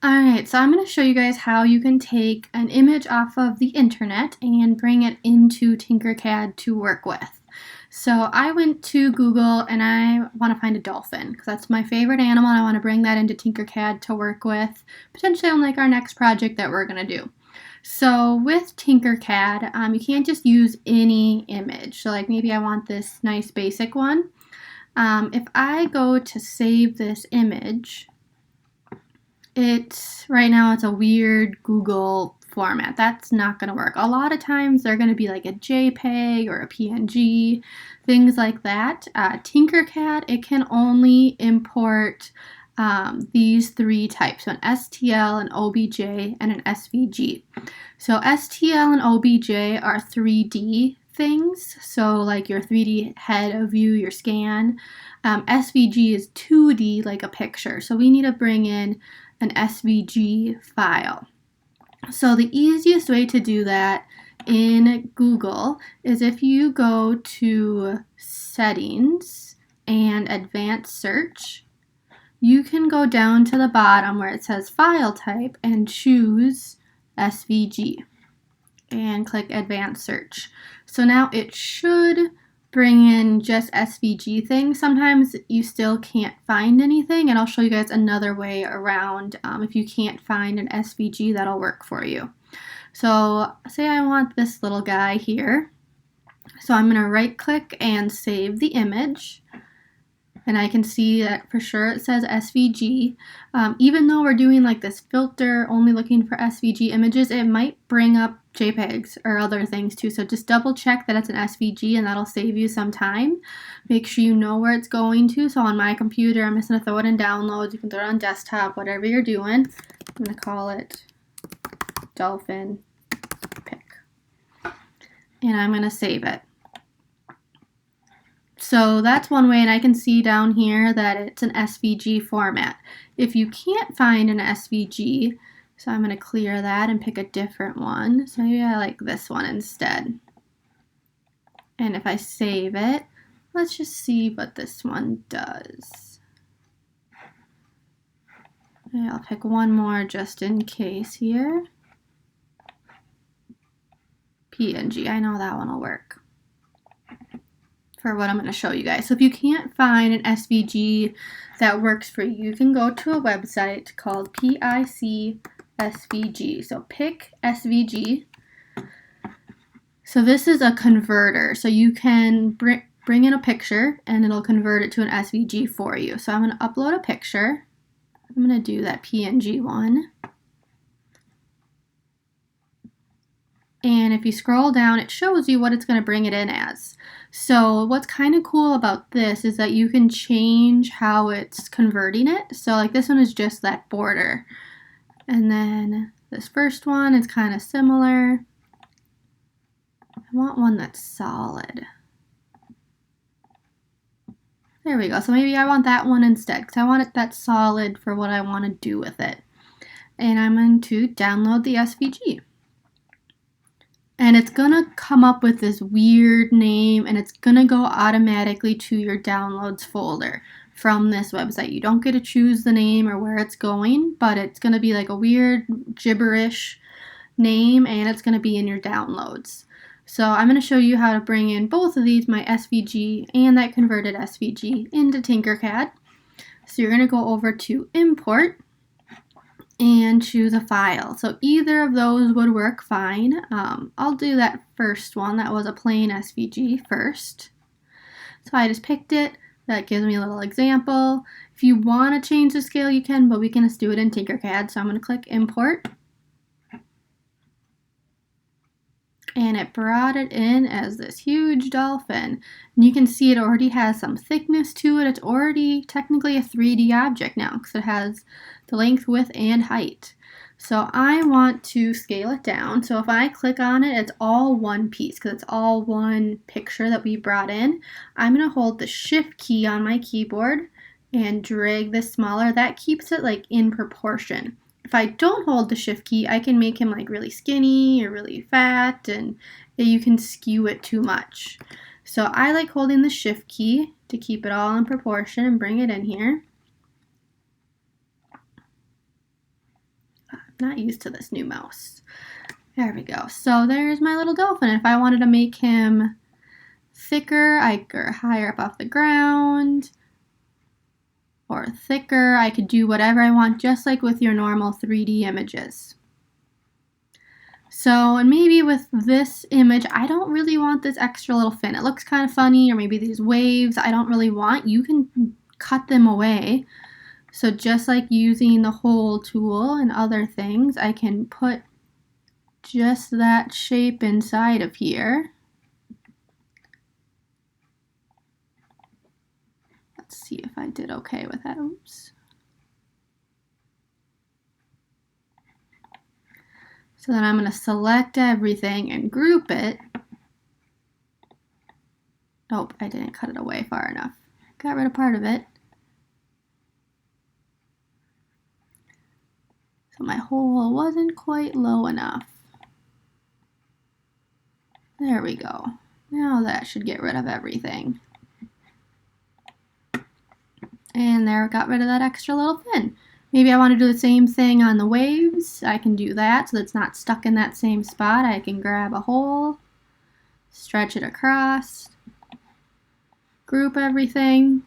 Alright, so I'm going to show you guys how you can take an image off of the internet and bring it into Tinkercad to work with. So I went to Google and I want to find a dolphin because that's my favorite animal and I want to bring that into Tinkercad to work with, potentially on like our next project that we're going to do. So with Tinkercad, you can't just use any image. So like maybe I want this nice basic one. If I go to save this image, right now it's a weird Google format. That's not going to work. A lot of times they're going to be like a JPEG or a PNG, things like that. Tinkercad, it can only import these three types, so an STL, an OBJ, and an SVG. So STL and OBJ are 3D things, so like your 3D head of view, your scan. SVG is 2D, like a picture. So we need to bring in an SVG file. So the easiest way to do that in Google is if you go to Settings and Advanced Search, you can go down to the bottom where it says File Type and choose SVG and click Advanced Search. So now it should bring in just SVG things. Sometimes you still can't find anything, and I'll show you guys another way around if you can't find an SVG that'll work for you. So say I want this little guy here. So I'm going to right click and save the image. And I can see that for sure it says SVG. Even though we're doing like this filter, only looking for SVG images, it might bring up JPEGs or other things too. So just double check that it's an SVG and that'll save you some time. Make sure you know where it's going to. So on my computer, I'm just going to throw it in downloads. You can throw it on desktop, whatever you're doing. I'm going to call it Dolphin Pic. And I'm going to save it. So that's one way, and I can see down here that it's an SVG format. If you can't find an SVG, so I'm going to clear that and pick a different one. So maybe I like this one instead. And if I save it, let's just see what this one does. And I'll pick one more just in case here. PNG, I know that one will work for what I'm going to show you guys. So if you can't find an SVG that works for you, you can go to a website called PIC SVG. So pick SVG. So this is a converter. So you can bring in a picture and it'll convert it to an SVG for you. So I'm going to upload a picture. I'm going to do that PNG one. And if you scroll down, it shows you what it's going to bring it in as. So what's kind of cool about this is that you can change how it's converting it. So like this one is just that border. And then this first one is kind of similar. I want one that's solid. There we go. So maybe I want that one instead because I want it that solid for what I want to do with it. And I'm going to download the SVG. And it's going to come up with this weird name, and it's going to go automatically to your downloads folder from this website. You don't get to choose the name or where it's going, but it's going to be like a weird gibberish name, and it's going to be in your downloads. So I'm going to show you how to bring in both of these, my SVG and that converted SVG, into Tinkercad. So you're going to go over to Import and choose a file. So either of those would work fine. I'll do that first one. That was a plain SVG first. So I just picked it. That gives me a little example. If you want to change the scale, you can, but we can just do it in Tinkercad. So I'm going to click Import. And it brought it in as this huge dolphin. And you can see it already has some thickness to it. It's already technically a 3D object now because it has the length, width, and height. So I want to scale it down. So if I click on it, it's all one piece because it's all one picture that we brought in. I'm going to hold the Shift key on my keyboard and drag this smaller. That keeps it like in proportion. If I don't hold the Shift key, I can make him like really skinny or really fat, and you can skew it too much. So I like holding the Shift key to keep it all in proportion and bring it in here. not used to this new mouse. There we go. So there's my little dolphin. If I wanted to make him thicker, or higher up off the ground, or thicker, I could do whatever I want, just like with your normal 3D images. So, and maybe with this image, I don't really want this extra little fin. It looks kind of funny, or maybe these waves I don't really want. You can cut them away. So just like using the hole tool and other things, I can put just that shape inside of here. Let's see if I did okay with that. Oops. So then I'm going to select everything and group it. Nope, I didn't cut it away far enough. Got rid of part of it. So my hole wasn't quite low enough. There we go. Now that should get rid of everything. And there, got rid of that extra little fin. Maybe I want to do the same thing on the waves. I can do that so that it's not stuck in that same spot. I can grab a hole, stretch it across, group everything.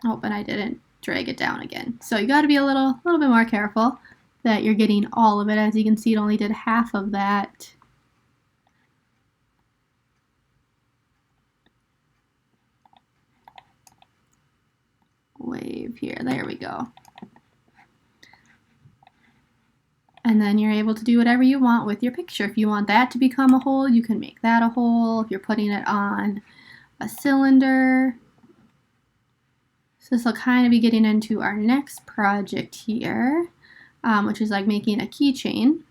Oh, and I didn't drag it down again. So you got to be a little bit more careful that you're getting all of it. As you can see, it only did half of that. Wave here. There we go. And then you're able to do whatever you want with your picture. If you want that to become a hole, you can make that a hole. If you're putting it on a cylinder. So this will kind of be getting into our next project here, which is like making a keychain.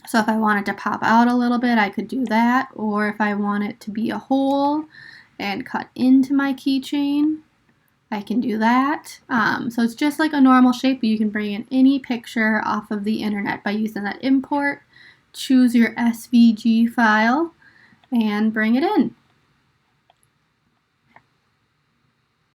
So if I want it to pop out a little bit, I could do that. Or if I want it to be a hole and cut into my keychain, I can do that. So it's just like a normal shape, but you can bring in any picture off of the internet by using that import, choose your SVG file, and bring it in.